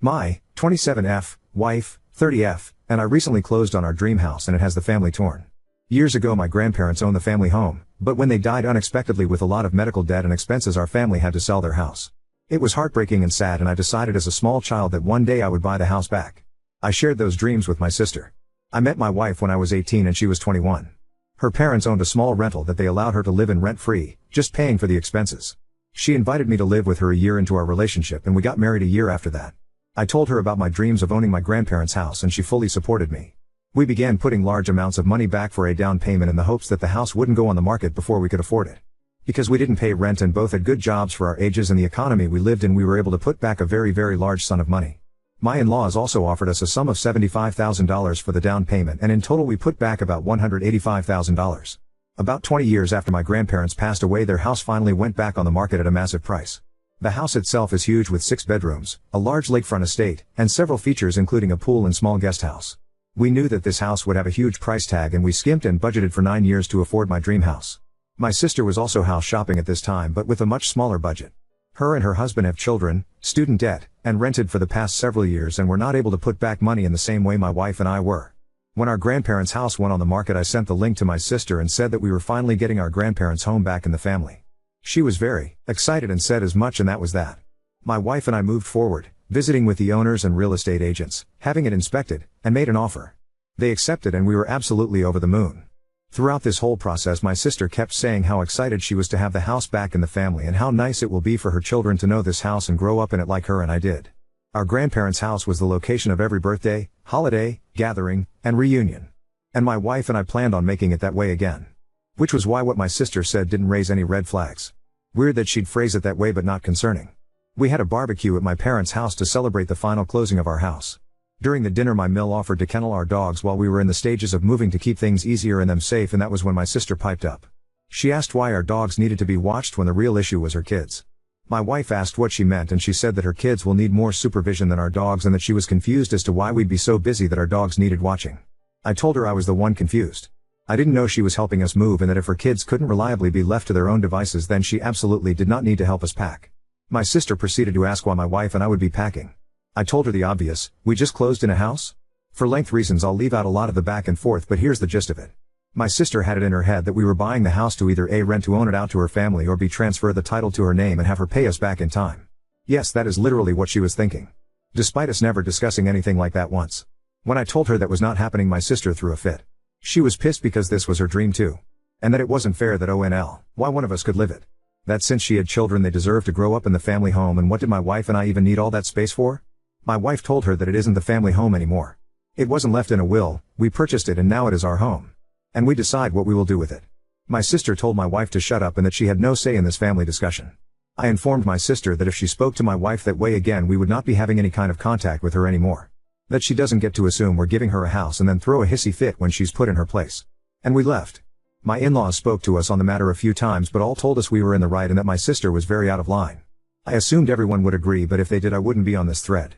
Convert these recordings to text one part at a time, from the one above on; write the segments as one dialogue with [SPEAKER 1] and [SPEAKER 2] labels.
[SPEAKER 1] My 27F, wife, 30F, and I recently closed on our dream house and it has the family torn. Years ago my grandparents owned the family home, but when they died unexpectedly with a lot of medical debt and expenses our family had to sell their house. It was heartbreaking and sad and I decided as a small child that one day I would buy the house back. I shared those dreams with my sister. I met my wife when I was 18 and she was 21. Her parents owned a small rental that they allowed her to live in rent-free, just paying for the expenses. She invited me to live with her a year into our relationship and we got married a year after that. I told her about my dreams of owning my grandparents' house and she fully supported me. We began putting large amounts of money back for a down payment in the hopes that the house wouldn't go on the market before we could afford it. Because we didn't pay rent and both had good jobs for our ages and the economy we lived in, we were able to put back a very large sum of money. My in-laws also offered us a sum of $75,000 for the down payment and in total we put back about $185,000. About 20 years after my grandparents passed away their house finally went back on the market at a massive price. The house itself is huge with 6 bedrooms, a large lakefront estate, and several features including a pool and small guest house. We knew that this house would have a huge price tag and we skimped and budgeted for 9 years to afford my dream house. My sister was also house shopping at this time but with a much smaller budget. Her and her husband have children, student debt, and rented for the past several years and were not able to put back money in the same way my wife and I were. When our grandparents' house went on the market I sent the link to my sister and said that we were finally getting our grandparents' home back in the family. She was very excited and said as much and that was that. My wife and I moved forward, visiting with the owners and real estate agents, having it inspected, and made an offer. They accepted and we were absolutely over the moon. Throughout this whole process my sister kept saying how excited she was to have the house back in the family and how nice it will be for her children to know this house and grow up in it like her and I did. Our grandparents' house was the location of every birthday, holiday, gathering, and reunion. And my wife and I planned on making it that way again. Which was why what my sister said didn't raise any red flags. Weird that she'd phrase it that way but not concerning. We had a barbecue at my parents' house to celebrate the final closing of our house. During the dinner my mill offered to kennel our dogs while we were in the stages of moving to keep things easier and them safe and that was when my sister piped up. She asked why our dogs needed to be watched when the real issue was her kids. My wife asked what she meant and she said that her kids will need more supervision than our dogs and that she was confused as to why we'd be so busy that our dogs needed watching. I told her I was the one confused. I didn't know she was helping us move and that if her kids couldn't reliably be left to their own devices then she absolutely did not need to help us pack. My sister proceeded to ask why my wife and I would be packing. I told her the obvious, we just closed in a house? For length reasons I'll leave out a lot of the back and forth but here's the gist of it. My sister had it in her head that we were buying the house to either A, rent to own it out to her family or B, transfer the title to her name and have her pay us back in time. Yes, that is literally what she was thinking. Despite us never discussing anything like that once. When I told her that was not happening my sister threw a fit. She was pissed because this was her dream too. And that it wasn't fair that why one of us could live it. That since she had children they deserved to grow up in the family home and what did my wife and I even need all that space for? My wife told her that it isn't the family home anymore. It wasn't left in a will, we purchased it and now it is our home. And we decide what we will do with it. My sister told my wife to shut up and that she had no say in this family discussion. I informed my sister that if she spoke to my wife that way again we would not be having any kind of contact with her anymore. That she doesn't get to assume we're giving her a house and then throw a hissy fit when she's put in her place. And we left. My in-laws spoke to us on the matter a few times but all told us we were in the right and that my sister was very out of line. I assumed everyone would agree but if they did I wouldn't be on this thread.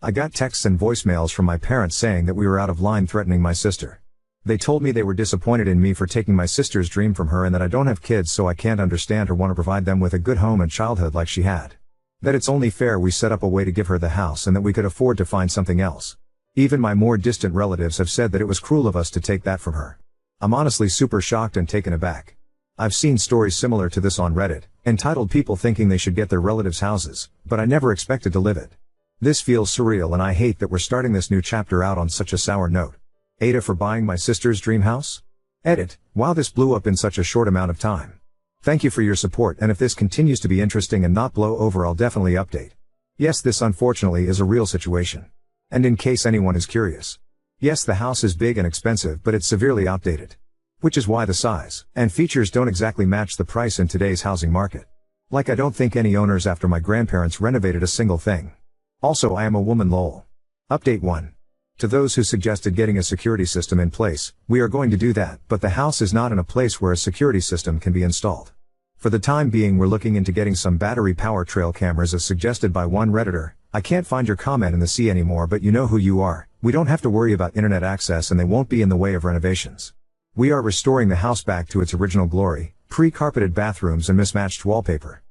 [SPEAKER 1] I got texts and voicemails from my parents saying that we were out of line threatening my sister. They told me they were disappointed in me for taking my sister's dream from her and that I don't have kids so I can't understand or want to provide them with a good home and childhood like she had. That it's only fair we set up a way to give her the house and that we could afford to find something else. Even my more distant relatives have said that it was cruel of us to take that from her. I'm honestly super shocked and taken aback. I've seen stories similar to this on Reddit, entitled people thinking they should get their relatives' houses, but I never expected to live it. This feels surreal and I hate that we're starting this new chapter out on such a sour note. Ada for buying my sister's dream house? Edit, wow this blew up in such a short amount of time. Thank you for your support and if this continues to be interesting and not blow over I'll definitely update. Yes this unfortunately is a real situation. And in case anyone is curious. Yes the house is big and expensive but it's severely outdated. Which is why the size and features don't exactly match the price in today's housing market. Like I don't think any owners after my grandparents renovated a single thing. Also I am a woman lol. Update 1. To those who suggested getting a security system in place, we are going to do that, but the house is not in a place where a security system can be installed. For the time being we're looking into getting some battery power trail cameras as suggested by one Redditor. I can't find your comment in the sea anymore but you know who you are, we don't have to worry about internet access and they won't be in the way of renovations. We are restoring the house back to its original glory, pre-carpeted bathrooms and mismatched wallpaper.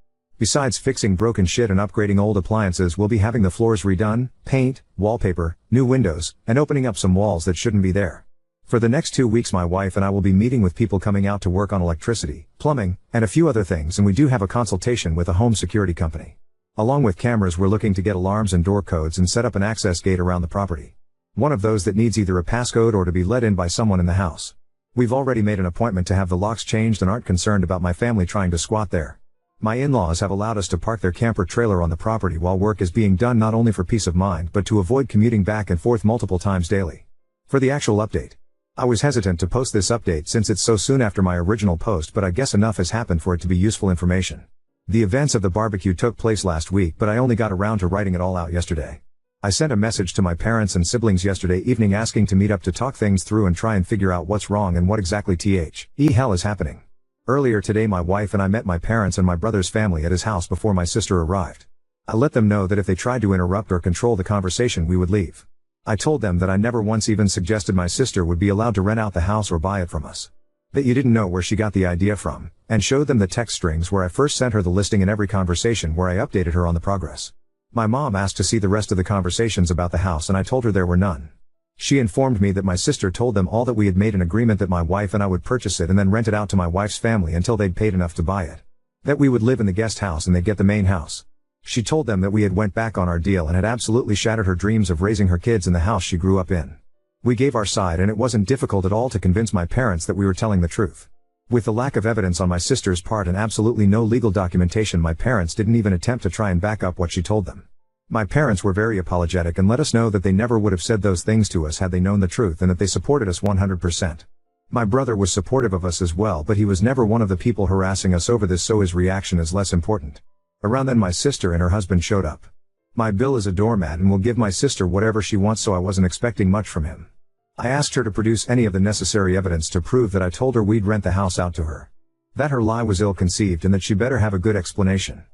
[SPEAKER 1] Besides fixing broken shit and upgrading old appliances, we'll be having the floors redone, paint, wallpaper, new windows, and opening up some walls that shouldn't be there. For the next 2 weeks my wife and I will be meeting with people coming out to work on electricity, plumbing, and a few other things, and we do have a consultation with a home security company. Along with cameras, we're looking to get alarms and door codes and set up an access gate around the property. One of those that needs either a passcode or to be let in by someone in the house. We've already made an appointment to have the locks changed and aren't concerned about my family trying to squat there. My in-laws have allowed us to park their camper trailer on the property while work is being done, not only for peace of mind but to avoid commuting back and forth multiple times daily. For the actual update. I was hesitant to post this update since it's so soon after my original post, but I guess enough has happened for it to be useful information. The events of the barbecue took place last week, but I only got around to writing it all out yesterday. I sent a message to my parents and siblings yesterday evening asking to meet up to talk things through and try and figure out what's wrong and what exactly the hell is happening. Earlier today my wife and I met my parents and my brother's family at his house before my sister arrived. I let them know that if they tried to interrupt or control the conversation we would leave. I told them that I never once even suggested my sister would be allowed to rent out the house or buy it from us. That you didn't know where she got the idea from, and showed them the text strings where I first sent her the listing in every conversation where I updated her on the progress. My mom asked to see the rest of the conversations about the house and I told her there were none. She informed me that my sister told them all that we had made an agreement that my wife and I would purchase it and then rent it out to my wife's family until they'd paid enough to buy it. That we would live in the guest house and they'd get the main house. She told them that we had went back on our deal and had absolutely shattered her dreams of raising her kids in the house she grew up in. We gave our side and it wasn't difficult at all to convince my parents that we were telling the truth. With the lack of evidence on my sister's part and absolutely no legal documentation, my parents didn't even attempt to try and back up what she told them. My parents were very apologetic and let us know that they never would have said those things to us had they known the truth and that they supported us 100%. My brother was supportive of us as well, but he was never one of the people harassing us over this, so his reaction is less important. Around then my sister and her husband showed up. My Bill is a doormat and will give my sister whatever she wants, so I wasn't expecting much from him. I asked her to produce any of the necessary evidence to prove that I told her we'd rent the house out to her. That her lie was ill-conceived and that she better have a good explanation.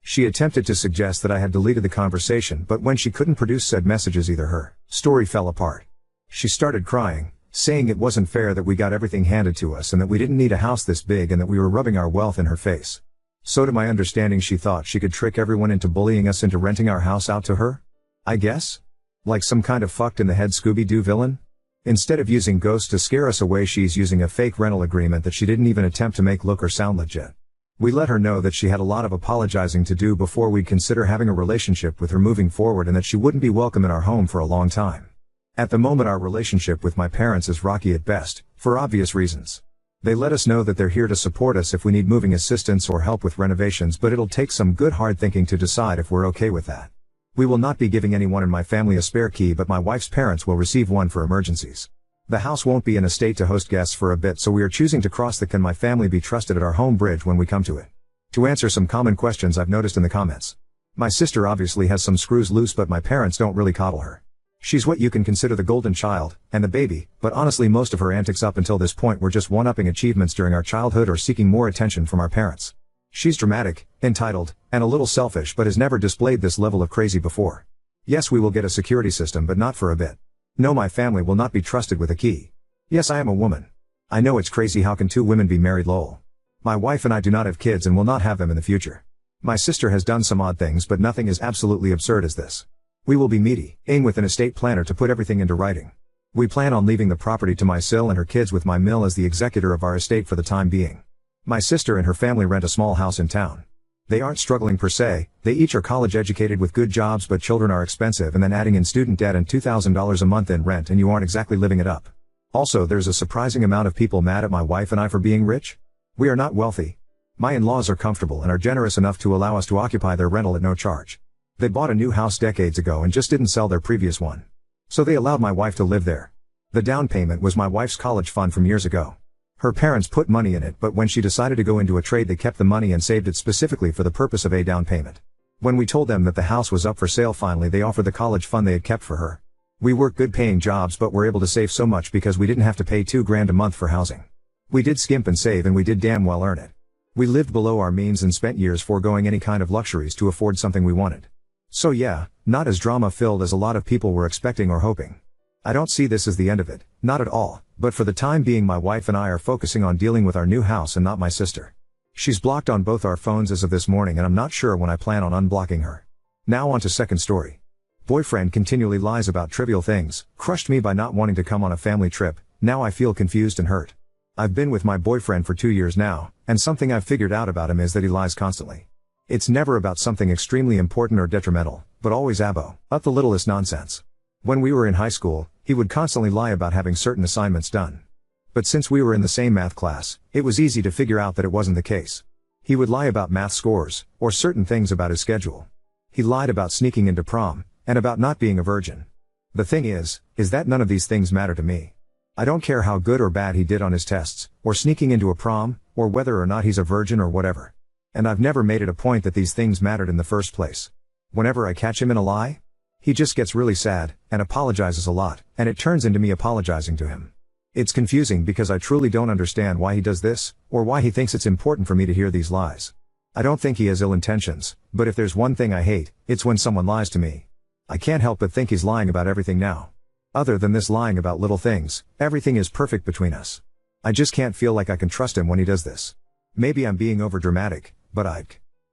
[SPEAKER 1] She attempted to suggest that I had deleted the conversation, but when she couldn't produce said messages either, her story fell apart. She started crying, saying it wasn't fair that we got everything handed to us and that we didn't need a house this big and that we were rubbing our wealth in her face. So to my understanding she thought she could trick everyone into bullying us into renting our house out to her? I guess? Like some kind of fucked in the head Scooby-Doo villain? Instead of using ghosts to scare us away, she's using a fake rental agreement that she didn't even attempt to make look or sound legit. We let her know that she had a lot of apologizing to do before we'd consider having a relationship with her moving forward and that she wouldn't be welcome in our home for a long time. At the moment our relationship with my parents is rocky at best, for obvious reasons. They let us know that they're here to support us if we need moving assistance or help with renovations, but it'll take some good hard thinking to decide if we're okay with that. We will not be giving anyone in my family a spare key, but my wife's parents will receive one for emergencies. The house won't be in a state to host guests for a bit, so we are choosing to cross the "can my family be trusted" at our home bridge when we come to it. To answer some common questions I've noticed in the comments. My sister obviously has some screws loose, but my parents don't really coddle her. She's what you can consider the golden child, and the baby, but honestly most of her antics up until this point were just one-upping achievements during our childhood or seeking more attention from our parents. She's dramatic, entitled, and a little selfish, but has never displayed this level of crazy before. Yes, we will get a security system, but not for a bit. No, my family will not be trusted with a key. Yes, I am a woman. I know it's crazy, how can two women be married, lol. My wife and I do not have kids and will not have them in the future. My sister has done some odd things, but nothing as absolutely absurd as this. We will be meeting with an estate planner to put everything into writing. We plan on leaving the property to my sil and her kids, with my mill as the executor of our estate for the time being. My sister and her family rent a small house in town. They aren't struggling per se, they each are college educated with good jobs, but children are expensive, and then adding in student debt and $2,000 a month in rent and you aren't exactly living it up. Also, there's a surprising amount of people mad at my wife and I for being rich. We are not wealthy. My in-laws are comfortable and are generous enough to allow us to occupy their rental at no charge. They bought a new house decades ago and just didn't sell their previous one. So they allowed my wife to live there. The down payment was my wife's college fund from years ago. Her parents put money in it, but when she decided to go into a trade they kept the money and saved it specifically for the purpose of a down payment. When we told them that the house was up for sale, finally they offered the college fund they had kept for her. We worked good paying jobs but were able to save so much because we didn't have to pay $2,000 a month for housing. We did skimp and save, and we did damn well earn it. We lived below our means and spent years foregoing any kind of luxuries to afford something we wanted. So yeah, not as drama filled as a lot of people were expecting or hoping. I don't see this as the end of it, not at all, but for the time being my wife and I are focusing on dealing with our new house and not my sister. She's blocked on both our phones as of this morning, and I'm not sure when I plan on unblocking her. Now on to second story. Boyfriend continually lies about trivial things, crushed me by not wanting to come on a family trip, now I feel confused and hurt. I've been with my boyfriend for 2 years now, and something I've figured out about him is that he lies constantly. It's never about something extremely important or detrimental, but always about the littlest nonsense. When we were in high school, he would constantly lie about having certain assignments done. But since we were in the same math class, it was easy to figure out that it wasn't the case. He would lie about math scores, or certain things about his schedule. He lied about sneaking into prom, and about not being a virgin. The thing is that none of these things matter to me. I don't care how good or bad he did on his tests, or sneaking into a prom, or whether or not he's a virgin or whatever. And I've never made it a point that these things mattered in the first place. Whenever I catch him in a lie, he just gets really sad, and apologizes a lot, and it turns into me apologizing to him. It's confusing because I truly don't understand why he does this, or why he thinks it's important for me to hear these lies. I don't think he has ill intentions, but if there's one thing I hate, it's when someone lies to me. I can't help but think he's lying about everything now. Other than this lying about little things, everything is perfect between us. I just can't feel like I can trust him when he does this. Maybe I'm being overdramatic, but I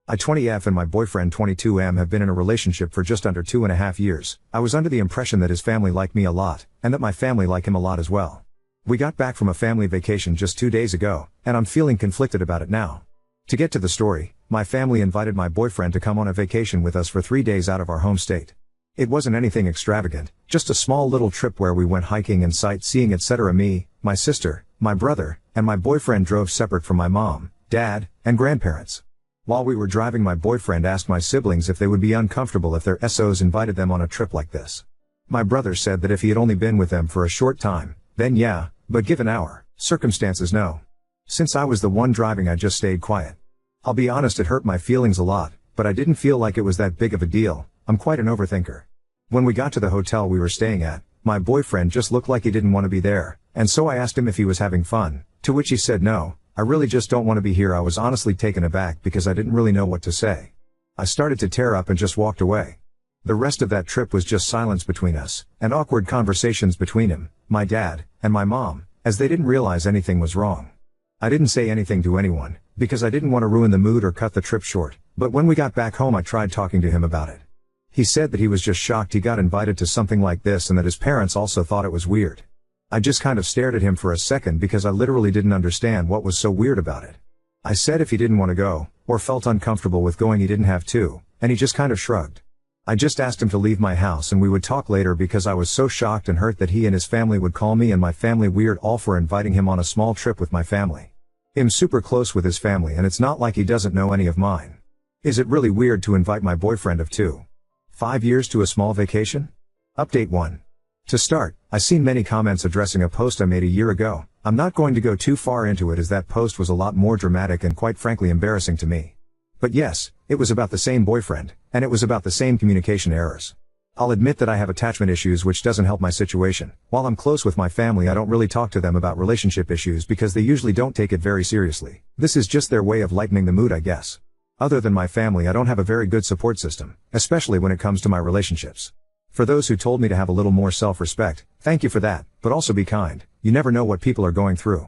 [SPEAKER 1] 20F and my boyfriend 22M have been in a relationship for just under 2.5 years. I was under the impression that his family liked me a lot, and that my family like him a lot as well. We got back from a family vacation just 2 days ago, and I'm feeling conflicted about it now. To get to the story, my family invited my boyfriend to come on a vacation with us for 3 days out of our home state. It wasn't anything extravagant, just a small little trip where we went hiking and sightseeing etc. Me, my sister, my brother, and my boyfriend drove separate from my mom, dad, and grandparents. While we were driving, my boyfriend asked my siblings if they would be uncomfortable if their SOs invited them on a trip like this. My brother said that if he had only been with them for a short time, then yeah, but given our circumstances, no. Since I was the one driving, I just stayed quiet. I'll be honest, it hurt my feelings a lot, but I didn't feel like it was that big of a deal. I'm quite an overthinker. When we got to the hotel we were staying at, my boyfriend just looked like he didn't want to be there, and so I asked him if he was having fun, to which he said no, I really just don't want to be here. I was honestly taken aback because I didn't really know what to say. I started to tear up and just walked away. The rest of that trip was just silence between us, and awkward conversations between him, my dad, and my mom, as they didn't realize anything was wrong. I didn't say anything to anyone, because I didn't want to ruin the mood or cut the trip short, but when we got back home I tried talking to him about it. He said that he was just shocked he got invited to something like this and that his parents also thought it was weird. I just kind of stared at him for a second because I literally didn't understand what was so weird about it. I said if he didn't want to go, or felt uncomfortable with going, he didn't have to, and he just kind of shrugged. I just asked him to leave my house and we would talk later because I was so shocked and hurt that he and his family would call me and my family weird all for inviting him on a small trip with my family. I'm super close with his family and it's not like he doesn't know any of mine. Is it really weird to invite my boyfriend of 5 years to a small vacation? Update 1. To start, I've seen many comments addressing a post I made a year ago. I'm not going to go too far into it as that post was a lot more dramatic and quite frankly embarrassing to me. But yes, it was about the same boyfriend, and it was about the same communication errors. I'll admit that I have attachment issues, which doesn't help my situation. While I'm close with my family, I don't really talk to them about relationship issues because they usually don't take it very seriously. This is just their way of lightening the mood, I guess. Other than my family, I don't have a very good support system, especially when it comes to my relationships. For those who told me to have a little more self-respect, thank you for that, but also be kind. You never know what people are going through.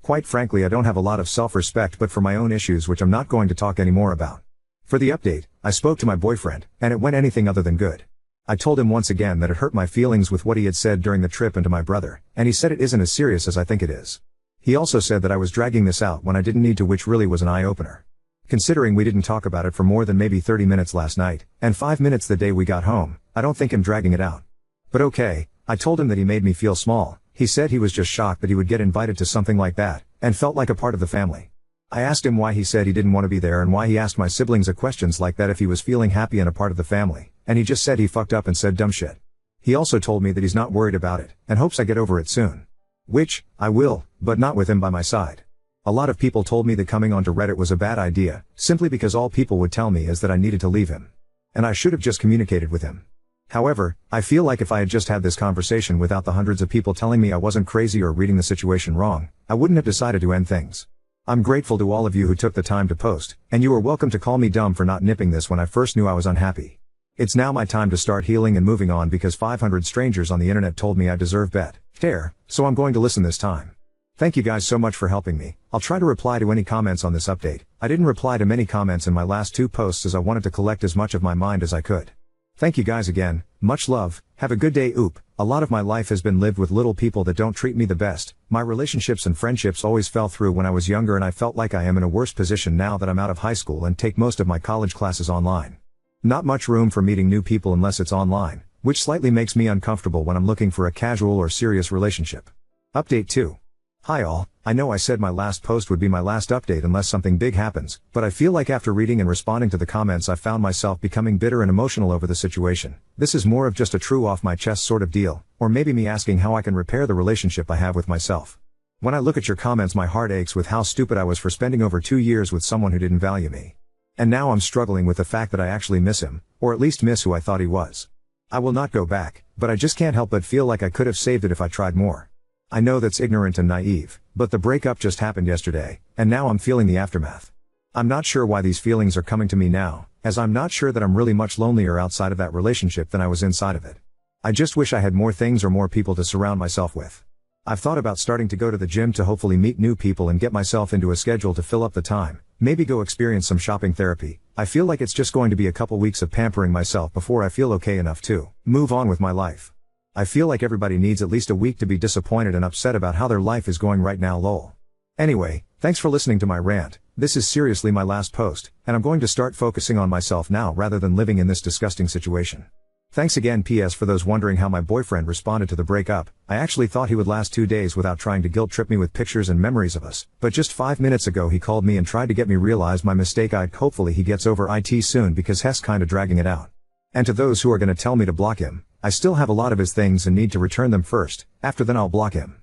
[SPEAKER 1] Quite frankly, I don't have a lot of self-respect but for my own issues, which I'm not going to talk anymore about. For the update, I spoke to my boyfriend, and it went anything other than good. I told him once again that it hurt my feelings with what he had said during the trip and to my brother, and he said it isn't as serious as I think it is. He also said that I was dragging this out when I didn't need to, which really was an eye-opener. Considering we didn't talk about it for more than maybe 30 minutes last night, and 5 minutes the day we got home, I don't think I'm dragging it out. But okay, I told him that he made me feel small. He said he was just shocked that he would get invited to something like that, and felt like a part of the family. I asked him why he said he didn't want to be there and why he asked my siblings a questions like that if he was feeling happy and a part of the family, and he just said he fucked up and said dumb shit. He also told me that he's not worried about it, and hopes I get over it soon. Which, I will, but not with him by my side. A lot of people told me that coming onto Reddit was a bad idea, simply because all people would tell me is that I needed to leave him. And I should have just communicated with him. However, I feel like if I had just had this conversation without the hundreds of people telling me I wasn't crazy or reading the situation wrong, I wouldn't have decided to end things. I'm grateful to all of you who took the time to post, and you are welcome to call me dumb for not nipping this when I first knew I was unhappy. It's now my time to start healing and moving on because 500 strangers on the internet told me I deserve better, so I'm going to listen this time. Thank you guys so much for helping me. I'll try to reply to any comments on this update. I didn't reply to many comments in my last 2 posts as I wanted to collect as much of my mind as I could. Thank you guys again, much love, have a good day. Oop, a lot of my life has been lived with little people that don't treat me the best. My relationships and friendships always fell through when I was younger, and I felt like I am in a worse position now that I'm out of high school and take most of my college classes online. Not much room for meeting new people unless it's online, which slightly makes me uncomfortable when I'm looking for a casual or serious relationship. Update 2. Hi all, I know I said my last post would be my last update unless something big happens, but I feel like after reading and responding to the comments I found myself becoming bitter and emotional over the situation. This is more of just a true off my chest sort of deal, or maybe me asking how I can repair the relationship I have with myself. When I look at your comments, my heart aches with how stupid I was for spending over 2 years with someone who didn't value me. And now I'm struggling with the fact that I actually miss him, or at least miss who I thought he was. I will not go back, but I just can't help but feel like I could have saved it if I tried more. I know that's ignorant and naive, but the breakup just happened yesterday, and now I'm feeling the aftermath. I'm not sure why these feelings are coming to me now, as I'm not sure that I'm really much lonelier outside of that relationship than I was inside of it. I just wish I had more things or more people to surround myself with. I've thought about starting to go to the gym to hopefully meet new people and get myself into a schedule to fill up the time, maybe go experience some shopping therapy. I feel like it's just going to be a couple weeks of pampering myself before I feel okay enough to move on with my life. I feel like everybody needs at least a week to be disappointed and upset about how their life is going right now, lol. Anyway, thanks for listening to my rant. This is seriously my last post, and I'm going to start focusing on myself now rather than living in this disgusting situation. Thanks again. PS, for those wondering how my boyfriend responded to the breakup, I actually thought he would last 2 days without trying to guilt trip me with pictures and memories of us, but just 5 minutes ago he called me and tried to get me realize my mistake. Hopefully he gets over it soon because he's kinda dragging it out. And to those who are gonna tell me to block him, I still have a lot of his things and need to return them first, after then I'll block him.